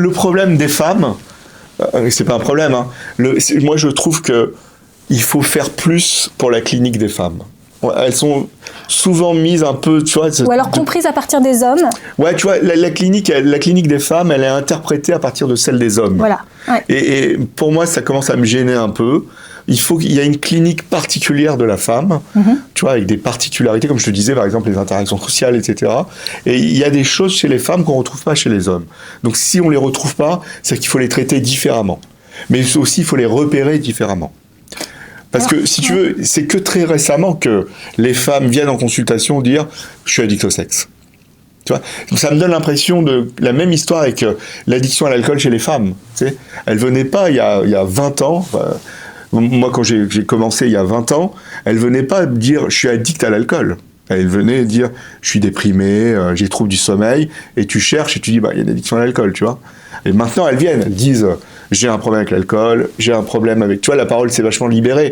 le problème des femmes, c'est pas un problème, hein. Moi, je trouve que il faut faire plus pour la clinique des femmes. Elles sont souvent mises un peu, tu vois... Ou alors comprises à partir des hommes. Ouais, tu vois, la clinique des femmes, elle est interprétée à partir de celle des hommes. Voilà. Ouais. Et pour moi, ça commence à me gêner un peu. Il y a une clinique particulière de la femme, tu vois, avec des particularités, comme je te disais, par exemple, les interactions sociales, etc. Et il y a des choses chez les femmes qu'on ne retrouve pas chez les hommes. Donc, si on ne les retrouve pas, c'est qu'il faut les traiter différemment. Mais aussi, il faut les repérer différemment. Parce que, si tu veux, c'est que très récemment que les femmes viennent en consultation dire « je suis addict au sexe ». Tu vois, donc ça me donne l'impression de la même histoire avec l'addiction à l'alcool chez les femmes. Tu sais, elles venaient pas il y a 20 ans. Moi, quand j'ai commencé il y a 20 ans, elles venaient pas dire je suis addict à l'alcool. Elles venaient dire je suis déprimé, j'ai trouble du sommeil, et tu cherches et tu dis il y a une addiction à l'alcool, tu vois. Et maintenant elles viennent, elles disent j'ai un problème avec l'alcool, j'ai un problème avec... Tu vois, la parole s'est vachement libérée.